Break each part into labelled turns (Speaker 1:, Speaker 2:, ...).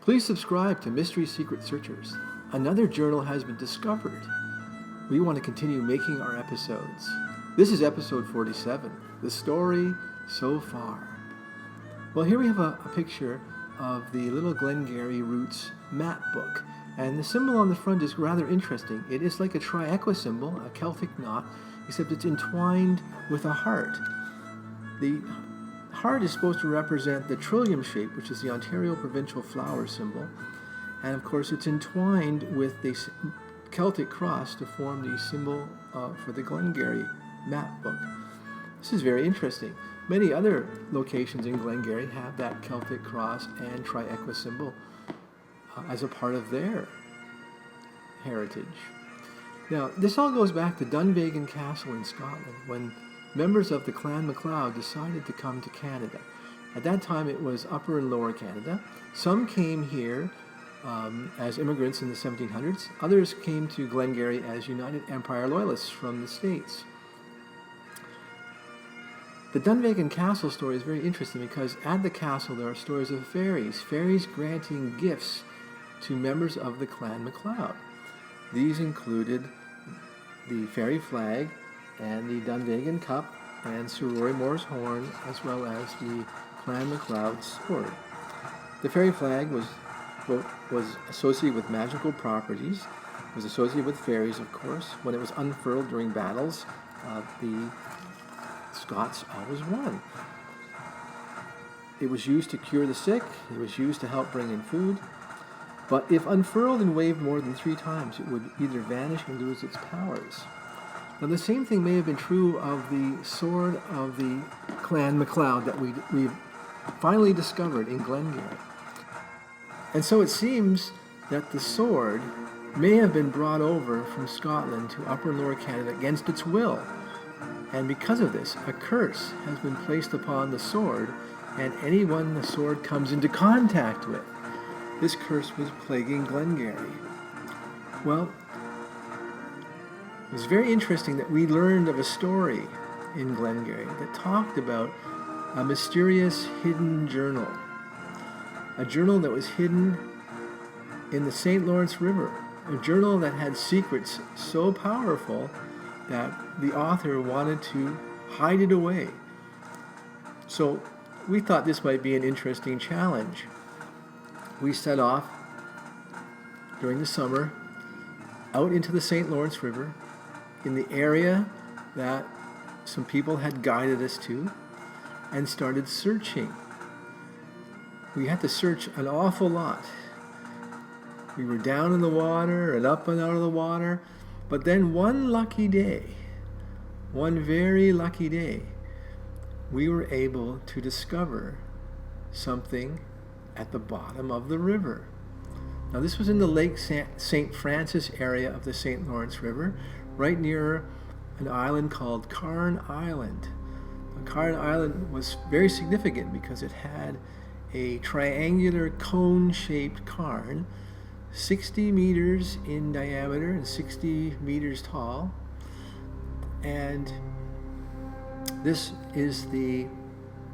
Speaker 1: Please subscribe to Mystery Secret Searchers. Another journal has been discovered. We want to continue making our episodes. This is episode 47, The Story So Far. Well, here we have a picture of the Little Glengarry Roots map book. And the symbol on the front is rather interesting. It is like a triaqua symbol, a Celtic knot, except it's entwined with a heart. The heart is supposed to represent the trillium shape, which is the Ontario provincial flower symbol. And of course, it's entwined with the Celtic cross to form the symbol for the Glengarry map book. This is very interesting. Many other locations in Glengarry have that Celtic cross and triaqua symbol as a part of their heritage. Now, this all goes back to Dunvegan Castle in Scotland, when members of the Clan MacLeod decided to come to Canada. At that time, it was Upper and Lower Canada. Some came here as immigrants in the 1700s. Others came to Glengarry as United Empire Loyalists from the States. The Dunvegan Castle story is very interesting because at the castle there are stories of fairies granting gifts to members of the Clan MacLeod. These included the fairy flag and the Dunvegan cup and Sir Roy Moore's horn, as well as the Clan MacLeod sword. The fairy flag was associated with magical properties. It was associated with fairies, of course. When it was unfurled during battles, the Scots always won. It was used to cure the sick. It was used to help bring in food. But if unfurled and waved more than 3 times, it would either vanish or lose its powers. Now, the same thing may have been true of the sword of the Clan MacLeod that we've finally discovered in Glengarry. And so it seems that the sword may have been brought over from Scotland to Upper and Lower Canada against its will. And because of this, a curse has been placed upon the sword and anyone the sword comes into contact with. This curse was plaguing Glengarry. Well, it was very interesting that we learned of a story in Glengarry that talked about a mysterious hidden journal. A journal that was hidden in the St. Lawrence River. A journal that had secrets so powerful that the author wanted to hide it away. So we thought this might be an interesting challenge. We set off during the summer out into the St. Lawrence River in the area that some people had guided us to and started searching. We had to search an awful lot. We were down in the water and up and out of the water, but then one very lucky day, we were able to discover something at the bottom of the river. Now, this was in the Lake St. Francis area of the St. Lawrence River, right near an island called Carn Island. Now, Carn Island was very significant because it had a triangular cone-shaped cairn, 60 meters in diameter and 60 meters tall. And this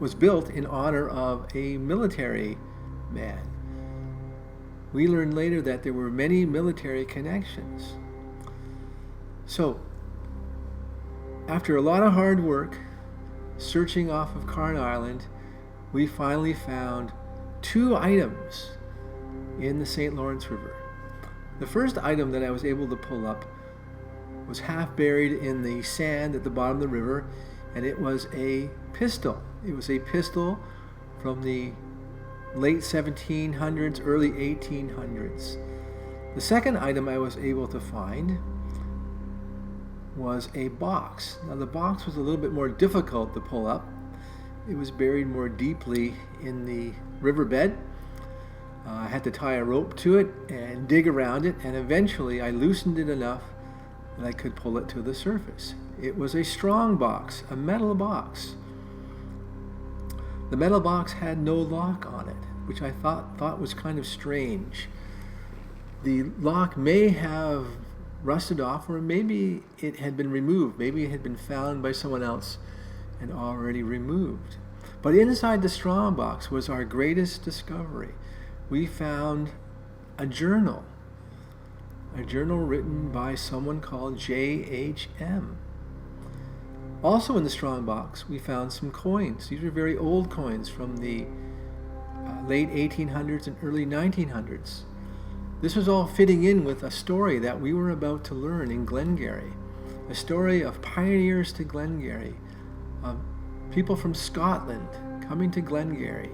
Speaker 1: was built in honor of a military man. We learned later that there were many military connections. So, after a lot of hard work, searching off of Carn Island, we finally found 2 items in the St. Lawrence River. The first item that I was able to pull up was half buried in the sand at the bottom of the river, and it was a pistol. It was a pistol from the late 1700s, early 1800s. The second item I was able to find was a box. Now, the box was a little bit more difficult to pull up. It was buried more deeply in the riverbed. I had to tie a rope to it and dig around it, and eventually I loosened it enough that I could pull it to the surface. It was a strong box, a metal box. The metal box had no lock on it, which I thought was kind of strange. The lock may have rusted off, or maybe it had been removed. Maybe it had been found by someone else and already removed. But inside the strong box was our greatest discovery. we found a journal written by someone called J.H.M. Also in the strongbox, we found some coins. These are very old coins from the late 1800s and early 1900s. This was all fitting in with a story that we were about to learn in Glengarry, a story of pioneers to Glengarry, of people from Scotland coming to Glengarry,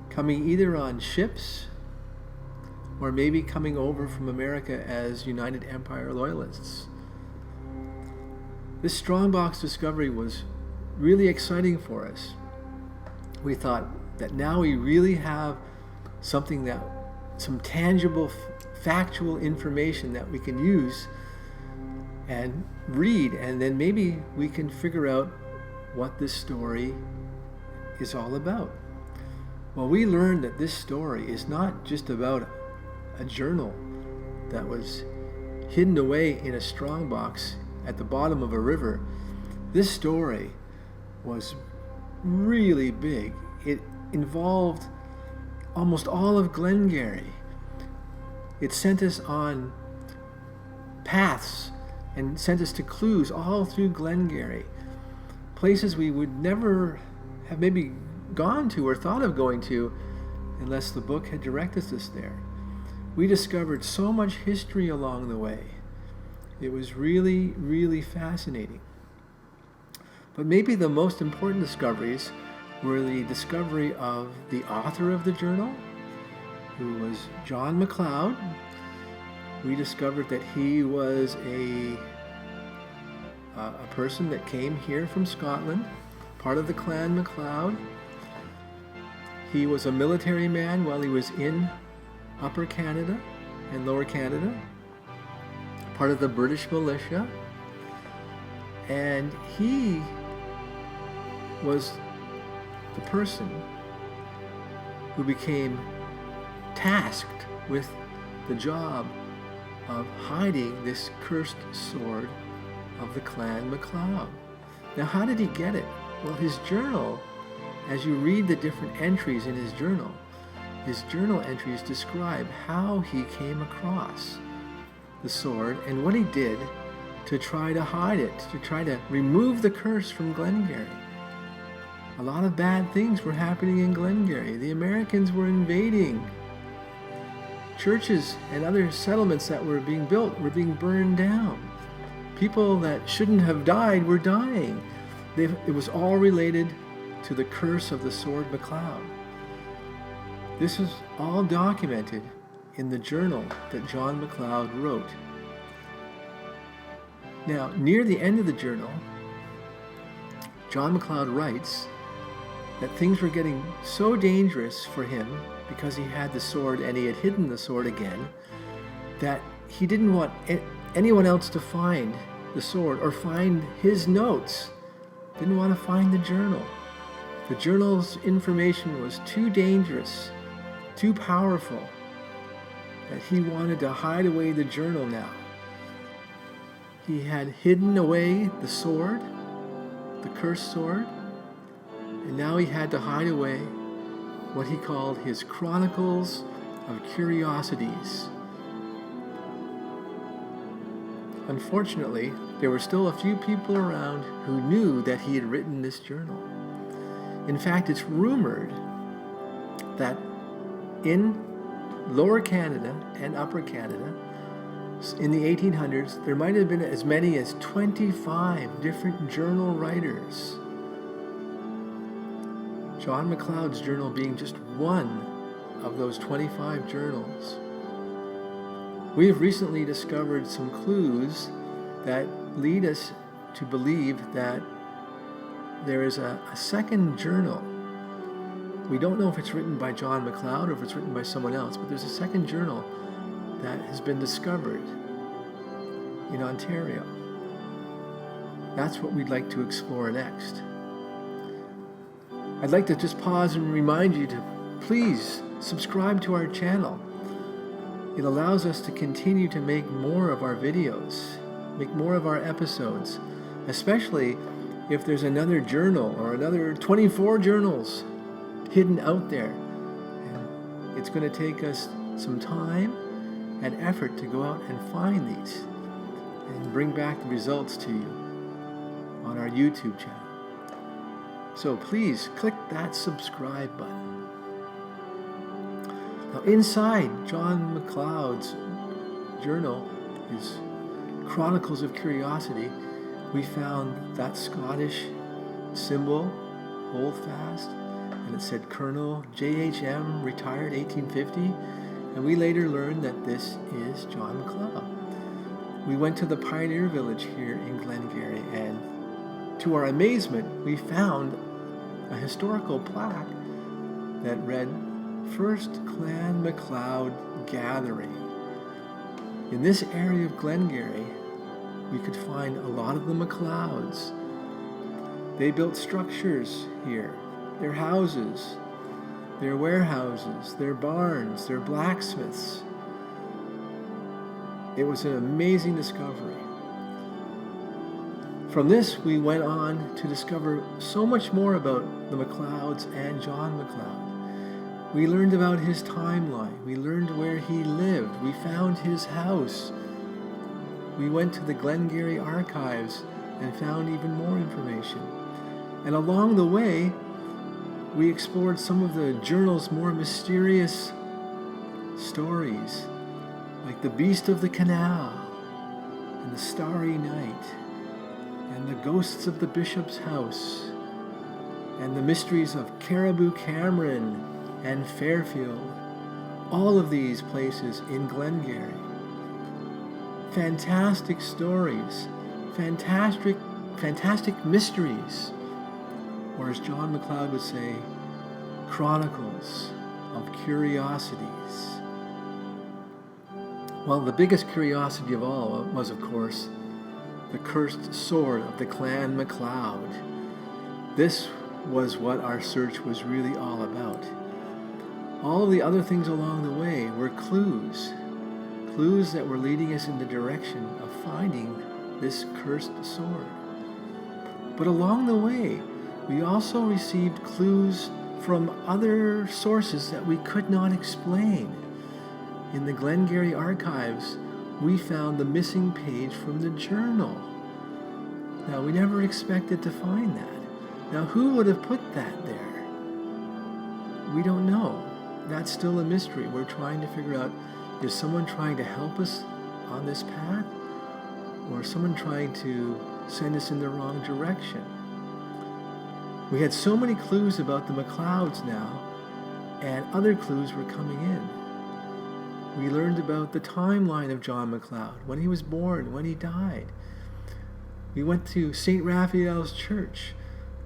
Speaker 1: coming either on ships or maybe coming over from America as United Empire Loyalists. This strongbox discovery was really exciting for us. We thought that now we really have something that, some tangible, factual information that we can use and read, and then maybe we can figure out what this story is all about. Well, we learned that this story is not just about a journal that was hidden away in a strongbox at the bottom of a river. This story was really big. It involved almost all of Glengarry. It sent us on paths and sent us to clues all through Glengarry, places we would never have maybe gone to or thought of going to unless the book had directed us there. We discovered so much history along the way. It was really, really fascinating. But maybe the most important discoveries were the discovery of the author of the journal, who was John MacLeod. We discovered that he was a person that came here from Scotland, part of the Clan MacLeod. He was a military man while he was in Upper Canada and Lower Canada, part of the British militia, and he was the person who became tasked with the job of hiding this cursed sword of the Clan MacLeod. Now, how did he get it? Well, his journal, as you read the different entries in his journal entries describe how he came across the sword and what he did to try to hide it, to try to remove the curse from Glengarry. A lot of bad things were happening in Glengarry. The Americans were invading. Churches and other settlements that were being built were being burned down. People that shouldn't have died were dying. It was all related to the curse of the sword MacLeod. This was all documented in the journal that John MacLeod wrote. Now, near the end of the journal, John MacLeod writes that things were getting so dangerous for him because he had the sword and he had hidden the sword again, that he didn't want anyone else to find the sword or find his notes. Didn't want to find the journal. The journal's information was too dangerous, too powerful, that he wanted to hide away the journal now. He had hidden away the sword, the cursed sword, and now he had to hide away what he called his Chronicles of Curiosities. Unfortunately, there were still a few people around who knew that he had written this journal. In fact, it's rumored that in Lower Canada and Upper Canada, in the 1800s, there might have been as many as 25 different journal writers. John MacLeod's journal being just one of those 25 journals. We have recently discovered some clues that lead us to believe that there is a second journal. We don't know if it's written by John MacLeod or if it's written by someone else, but there's a second journal that has been discovered in Ontario. That's what we'd like to explore next. I'd like to just pause and remind you to please subscribe to our channel. It allows us to continue to make more of our videos, make more of our episodes, especially if there's another journal or another 24 journals hidden out there. And It's going to take us some time and effort to go out and find these and bring back the results to you on our YouTube channel. So please click that subscribe button. Now inside John McLeod's journal, his Chronicles of Curiosity, we found that Scottish symbol, holdfast, and it said Colonel J.H.M. retired 1850, and we later learned that this is John McLeod. We went to the Pioneer Village here in Glengarry, and to our amazement, we found a historical plaque that read, First Clan McLeod Gathering. In this area of Glengarry, we could find a lot of the McLeods. They built structures here, their houses, their warehouses, their barns, their blacksmiths. It was an amazing discovery. From this, we went on to discover so much more about the McLeods and John McLeod. We learned about his timeline. We learned where he lived. We found his house. We went to the Glengarry archives and found even more information. And along the way, we explored some of the journal's more mysterious stories, like the Beast of the Canal, and the Starry Night, and the ghosts of the Bishop's House, and the mysteries of Caribou Cameron and Fairfield. All of these places in Glengarry. Fantastic stories, fantastic mysteries, or as John McLeod would say, chronicles of curiosities. Well, the biggest curiosity of all was, of course, the cursed sword of the Clan McLeod. This was what our search was really all about. All the other things along the way were clues that were leading us in the direction of finding this cursed sword. But along the way, we also received clues from other sources that we could not explain. In the Glengarry archives, we found the missing page from the journal. Now, we never expected to find that. Now, who would have put that there? We don't know. That's still a mystery. We're trying to figure out, is someone trying to help us on this path, or someone trying to send us in the wrong direction? We had so many clues about the McLeods now, and other clues were coming in. We learned about the timeline of John McLeod, when he was born, when he died. We went to St. Raphael's Church,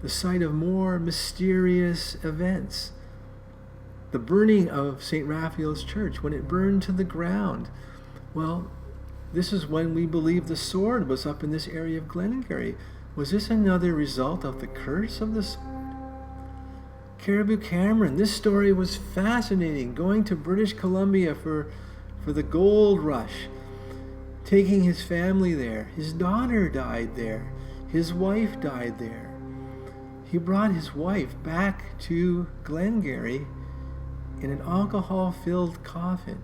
Speaker 1: the site of more mysterious events. The burning of St. Raphael's Church, when it burned to the ground. Well, this is when we believe the sword was up in this area of Glengarry. Was this another result of the curse of the sword? Caribou Cameron, this story was fascinating. Going to British Columbia for the gold rush, taking his family there. His daughter died there. His wife died there. He brought his wife back to Glengarry in an alcohol-filled coffin,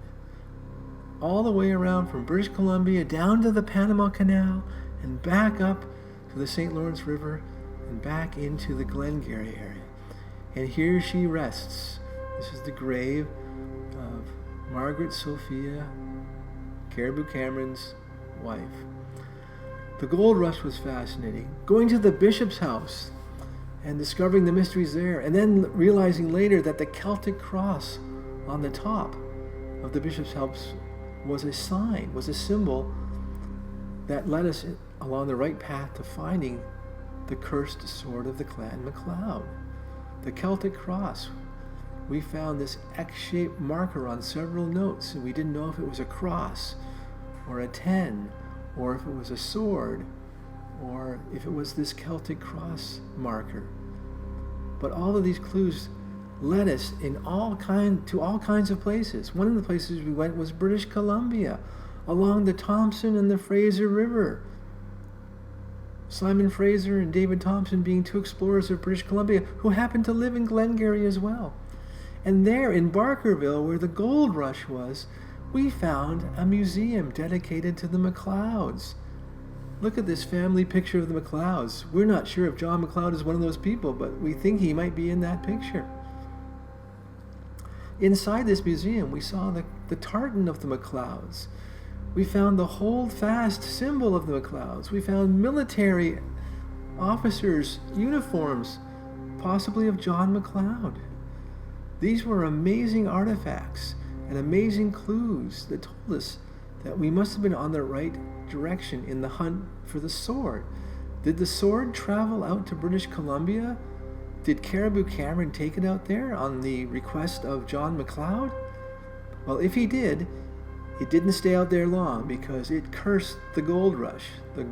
Speaker 1: all the way around from British Columbia down to the Panama Canal and back up to the St. Lawrence River and back into the Glengarry area. And here she rests. This is the grave of Margaret Sophia, Caribou Cameron's wife. The gold rush was fascinating. Going to the bishop's house and discovering the mysteries there, and then realizing later that the Celtic cross on the top of the bishop's house was a sign, was a symbol that led us along the right path to finding the cursed sword of the Clan McLeod. The Celtic cross. We found this X-shaped marker on several notes, and we didn't know if it was a cross or a 10, or if it was a sword, or if it was this Celtic cross marker. But all of these clues led us to all kinds of places. One of the places we went was British Columbia, along the Thompson and the Fraser River. Simon Fraser and David Thompson being two explorers of British Columbia who happened to live in Glengarry as well. And there in Barkerville, where the gold rush was, we found a museum dedicated to the McLeods. Look at this family picture of the McLeods. We're not sure if John McLeod is one of those people, but we think he might be in that picture. Inside this museum, we saw the tartan of the McLeods. We found the hold-fast symbol of the McLeods. We found military officers' uniforms, possibly of John McLeod. These were amazing artifacts and amazing clues that told us that we must have been on the right direction in the hunt for the sword. Did the sword travel out to British Columbia? Did Caribou Cameron take it out there on the request of John McLeod? Well, if he did, it didn't stay out there long because it cursed the gold rush. The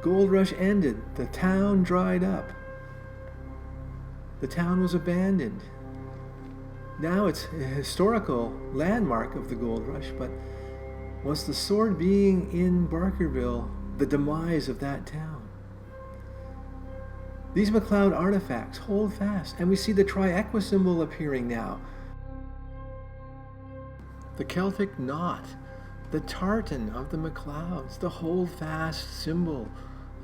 Speaker 1: gold rush ended. The town dried up. The town was abandoned. Now it's a historical landmark of the gold rush, but was the sword being in Barkerville the demise of that town? These McLeod artifacts hold fast, and we see the Tri-Equa symbol appearing now. The Celtic knot, the tartan of the McLeods, the hold-fast symbol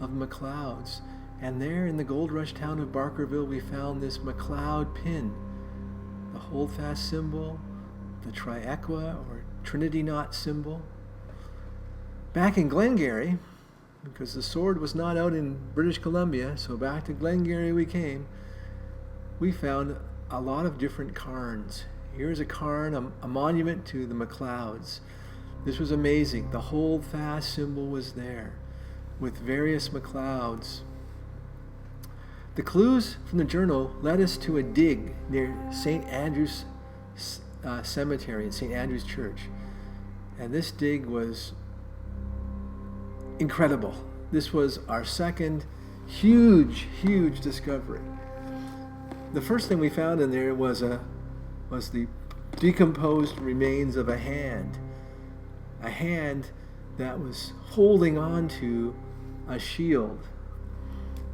Speaker 1: of McLeods. And there in the gold rush town of Barkerville, we found this McLeod pin, the hold-fast symbol, the Tri-Equa or Trinity knot symbol. Back in Glengarry, because the sword was not out in British Columbia, so back to Glengarry we came, we found a lot of different cairns. Here's a cairn, a monument to the McLeods. This was amazing. The hold-fast symbol was there with various McLeods. The clues from the journal led us to a dig near St. Andrew's Cemetery and St. Andrew's Church. And this dig was incredible. This was our second huge discovery. The first thing we found in there was the decomposed remains of a hand that was holding on to a shield.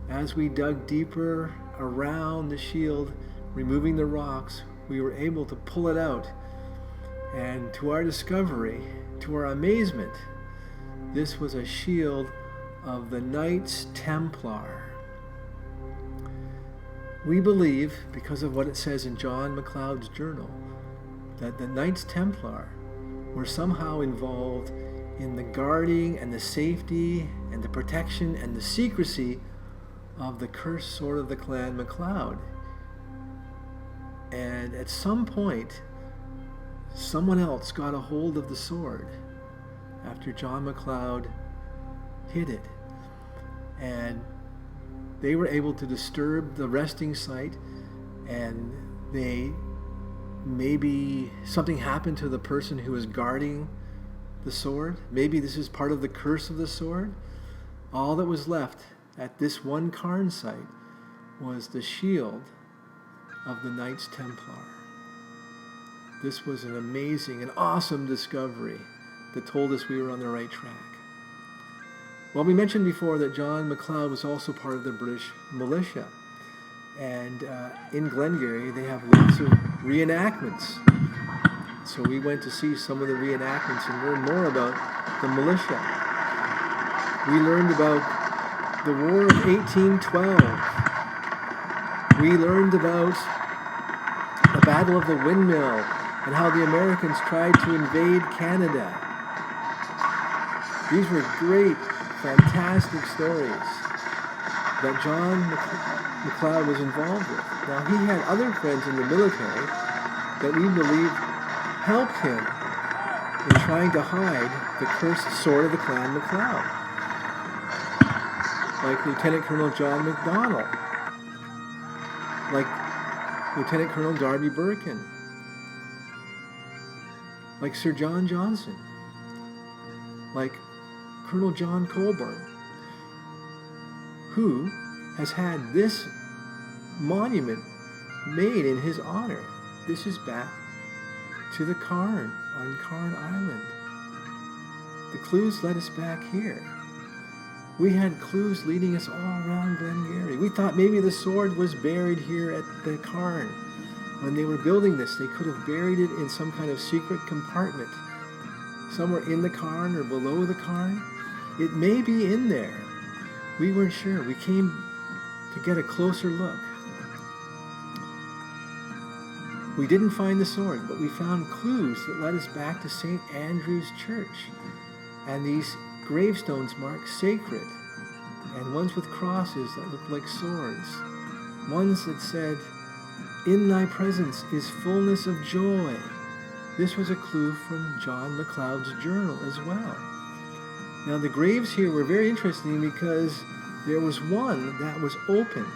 Speaker 1: As we dug deeper around the shield, removing the rocks, we were able to pull it out. And to our discovery, to our amazement, this was a shield of the Knights Templar. We believe, because of what it says in John McLeod's journal, that the Knights Templar were somehow involved in the guarding and the safety and the protection and the secrecy of the cursed sword of the Clan MacLeod. And at some point, someone else got a hold of the sword after John MacLeod hid it. And they were able to disturb the resting site, and maybe something happened to the person who was guarding the sword. Maybe this is part of the curse of the sword. All that was left at this one cairn site was the shield of the Knights Templar. This was an amazing and awesome discovery that told us we were on the right track. Well, we mentioned before that John MacLeod was also part of the British militia. And in Glengarry, they have lots of reenactments. So we went to see some of the reenactments and learn more about the militia. We learned about the War of 1812. We learned about the Battle of the Windmill and how the Americans tried to invade Canada. These were great, fantastic stories that John MacLeod was involved with. Now, he had other friends in the military that we believe helped him in trying to hide the cursed sword of the Clan MacLeod, like Lieutenant Colonel John MacDonald, like Lieutenant Colonel Darby Birkin, like Sir John Johnson, like Colonel John Colborne, who has had this monument made in his honor. This is back to the cairn on Cairn Island. The clues led us back here. We had clues leading us all around Glengarry. We thought maybe the sword was buried here at the cairn when they were building this, they could have buried it in some kind of secret compartment, somewhere in the cairn or below the cairn. It may be in there. We weren't sure. We came to get a closer look. We didn't find the sword, but we found clues that led us back to St. Andrew's Church. And these gravestones marked sacred, and ones with crosses that looked like swords. Ones that said, "In thy presence is fullness of joy." This was a clue from John MacLeod's journal as well. Now the graves here were very interesting because there was one that was open,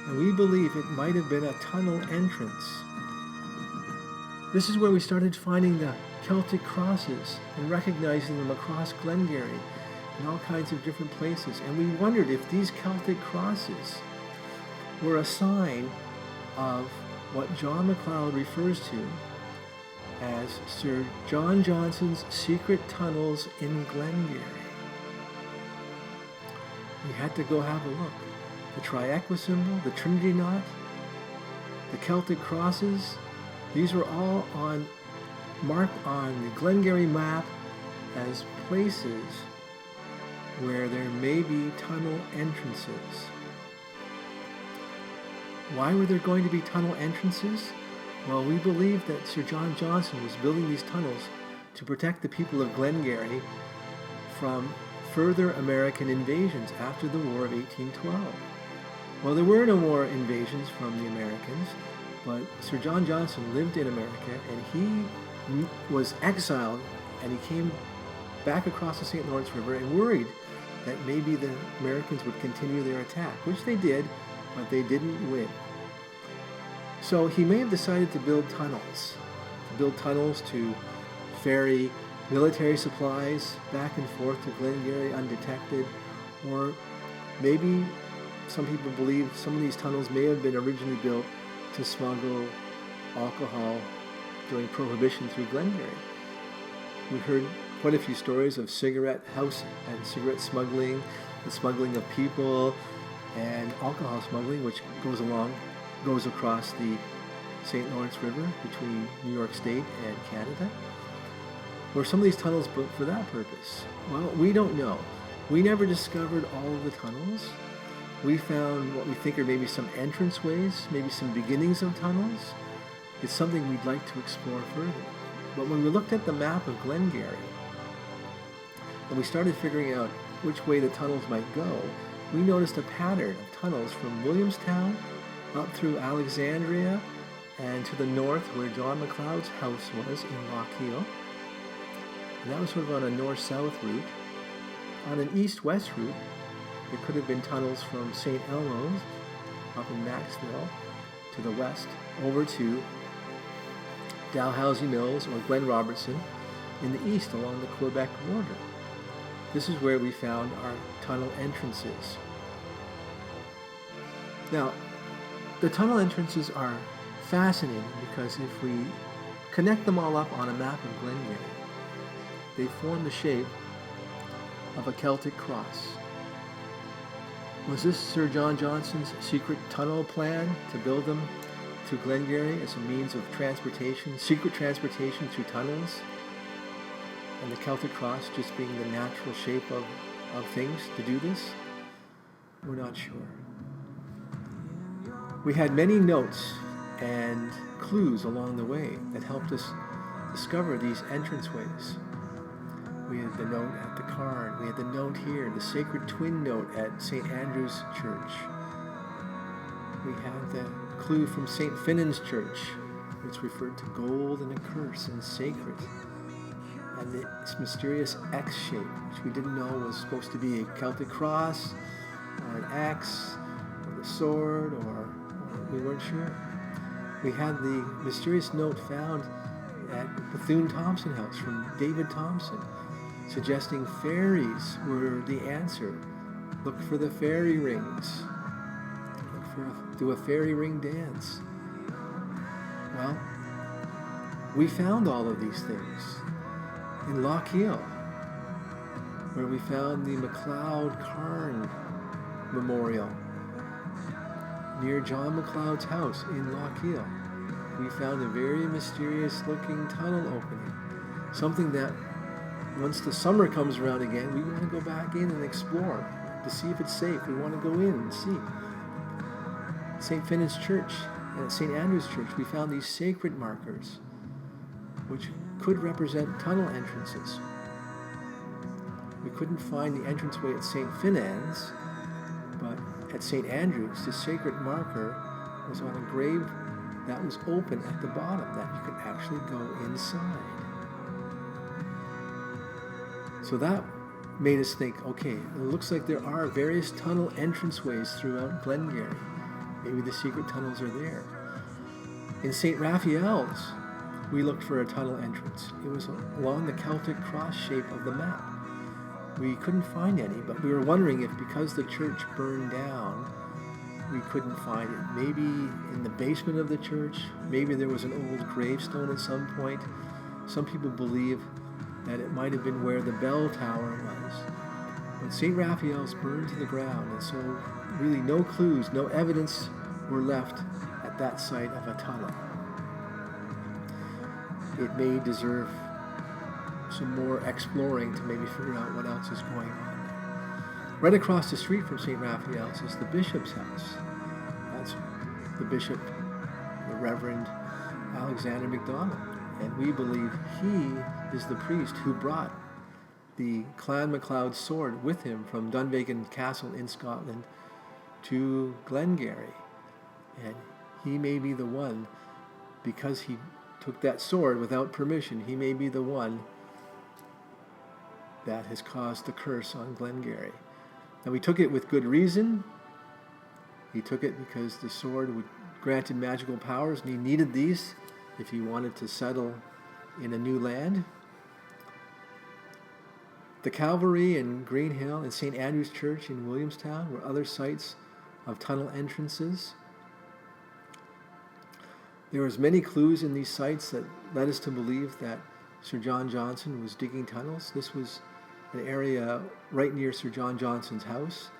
Speaker 1: and we believe it might have been a tunnel entrance. This is where we started finding the Celtic crosses and recognizing them across Glengarry in all kinds of different places. And we wondered if these Celtic crosses were a sign of what John MacLeod refers to as Sir John Johnson's secret tunnels in Glengarry. We had to go have a look. The Triaqua symbol, the Trinity knot, the Celtic crosses, these were all marked on the Glengarry map as places where there may be tunnel entrances. Why were there going to be tunnel entrances? Well, we believe that Sir John Johnson was building these tunnels to protect the people of Glengarry from further American invasions after the War of 1812. Well, there were no more invasions from the Americans, but Sir John Johnson lived in America, and he was exiled, and he came back across the St. Lawrence River and worried that maybe the Americans would continue their attack, which they did, but they didn't win. So he may have decided to build tunnels to ferry military supplies back and forth to Glengarry undetected, or maybe some people believe some of these tunnels may have been originally built to smuggle alcohol during Prohibition through Glengarry. We heard quite a few stories of cigarette house and cigarette smuggling, the smuggling of people, and alcohol smuggling, which goes across the St. Lawrence River between New York State and Canada. Were some of these tunnels built for that purpose? Well, we don't know. We never discovered all of the tunnels. We found what we think are maybe some entranceways, maybe some beginnings of tunnels. It's something we'd like to explore further. But when we looked at the map of Glengarry, and we started figuring out which way the tunnels might go, we noticed a pattern of tunnels from Williamstown up through Alexandria and to the north where John MacLeod's house was in Lochiel. And that was sort of on a north-south route. On an east-west route, there could have been tunnels from St. Elmo's up in Maxville to the west over to Dalhousie Mills or Glen Robertson in the east along the Quebec border. This is where we found our tunnel entrances. Now, the tunnel entrances are fascinating because if we connect them all up on a map of Glengarry, they form the shape of a Celtic cross. Was this Sir John Johnson's secret tunnel plan to build them to Glengarry as a means of transportation, secret transportation through tunnels? And the Celtic cross just being the natural shape of things to do this? We're not sure. We had many notes and clues along the way that helped us discover these entranceways. We had the note at the cairn. We had the note here, the sacred twin note at St. Andrew's Church. We had the clue from St. Finan's Church, which referred to gold and a curse and sacred. And this mysterious X shape, which we didn't know was supposed to be a Celtic cross, or an X, or the sword, or we weren't sure. We had the mysterious note found at Bethune-Thompson House from David Thompson, suggesting fairies were the answer. Look for the fairy rings. Do a fairy ring dance. Well, we found all of these things in Lochiel, where we found the MacLeod Cairn Memorial near John MacLeod's house in Lochiel. we found a very mysterious looking tunnel opening. Something that once the summer comes around again, we want to go back in and explore to see if it's safe. We want to go in and see. St. Finnan's Church and at St. Andrew's Church, we found these sacred markers which could represent tunnel entrances. We couldn't find the entranceway at St. Finnan's, but at St. Andrew's, the sacred marker was on a grave that was open at the bottom, that you could actually go inside. So that made us think, okay, it looks like there are various tunnel entranceways throughout Glengarry. Maybe the secret tunnels are there. In St. Raphael's, we looked for a tunnel entrance. It was along the Celtic cross shape of the map. We couldn't find any, but we were wondering if because the church burned down, we couldn't find it. Maybe in the basement of the church, maybe there was an old gravestone at some point. Some people believe that it might have been where the bell tower was. But St. Raphael's burned to the ground, and so really no clues, no evidence were left at that site of a tunnel. It may deserve some more exploring to maybe figure out what else is going on there. Right across the street from St. Raphael's is the bishop's house. That's the bishop, the Reverend Alexander MacDonald. And we believe he is the priest who brought the Clan MacLeod sword with him from Dunvegan Castle in Scotland to Glengarry. And he may be the one, because he took that sword without permission, he may be the one that has caused the curse on Glengarry. Now, we took it with good reason. He took it because the sword granted magical powers, and he needed these if he wanted to settle in a new land. The Calvary in Greenhill and St. Andrew's Church in Williamstown were other sites of tunnel entrances. There was many clues in these sites that led us to believe that Sir John Johnson was digging tunnels. This was an area right near Sir John Johnson's house.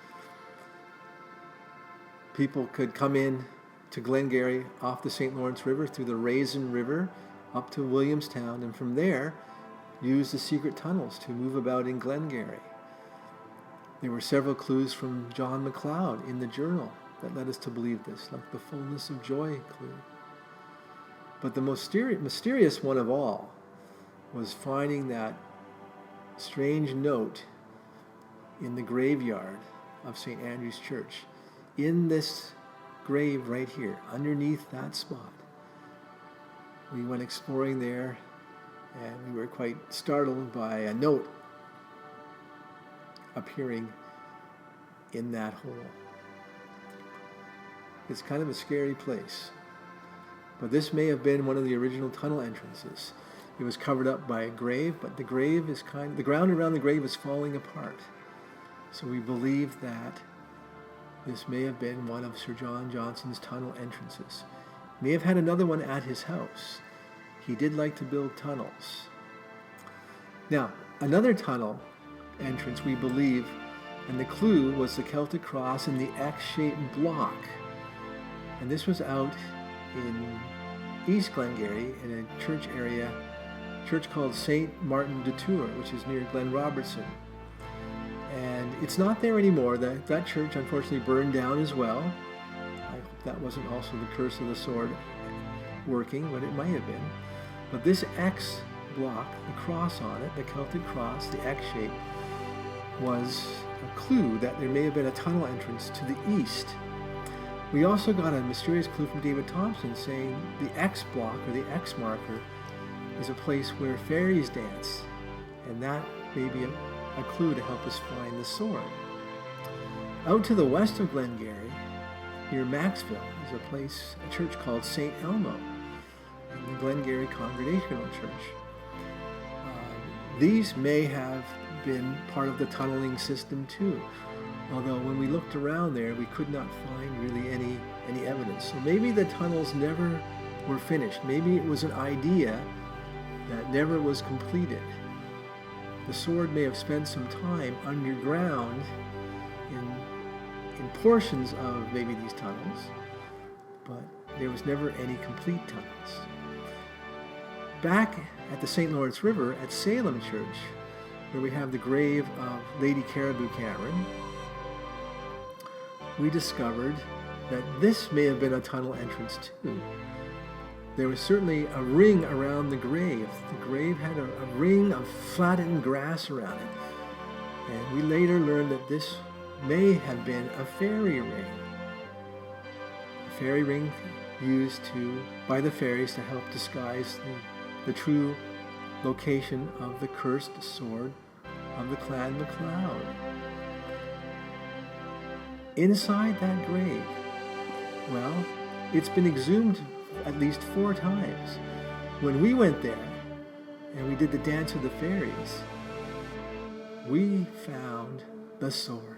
Speaker 1: People could come in to Glengarry off the St. Lawrence River through the Raisin River up to Williamstown, and from there use the secret tunnels to move about in Glengarry. There were several clues from John MacLeod in the journal that led us to believe this, like the fullness of joy clue. But the most mysterious one of all was finding that strange note in the graveyard of St. Andrew's Church. In this grave right here, underneath that spot, we went exploring there, and we were quite startled by a note appearing in that hole. It's kind of a scary place, but this may have been one of the original tunnel entrances. It was covered up by a grave, but the ground around the grave is falling apart. So we believe that this may have been one of Sir John Johnson's tunnel entrances. He may have had another one at his house. He did like to build tunnels. Now, another tunnel entrance, we believe, and the clue was the Celtic cross and the X-shaped block. And this was out in East Glengarry in a church area, church called St. Martin de Tours, which is near Glen Robertson. And it's not there anymore. That church unfortunately burned down as well. I hope that wasn't also the curse of the sword working, but it might have been. But this X block, the cross on it, the Celtic cross, the X shape, was a clue that there may have been a tunnel entrance to the east. We also got a mysterious clue from David Thompson saying the X block, or the X marker, is a place where fairies dance, and that may be a clue to help us find the sword. Out to the west of Glengarry, near Maxville, is a church called St. Elmo, in the Glengarry Congregational Church. These may have been part of the tunneling system too, although when we looked around there, we could not find really any evidence. So maybe the tunnels never were finished. Maybe it was an idea that never was completed. The sword may have spent some time underground in portions of maybe these tunnels, but there was never any complete tunnels. Back at the St. Lawrence River at Salem Church, where we have the grave of Lady Caribou Cameron, we discovered that this may have been a tunnel entrance too. There was certainly a ring around the grave. The grave had a ring of flattened grass around it. And we later learned that this may have been a fairy ring. A fairy ring used by the fairies to help disguise the true location of the cursed sword of the Clan MacLeod. Inside that grave, well, it's been exhumed at least 4 times. When we went there and we did the Dance of the Fairies, we found the sword.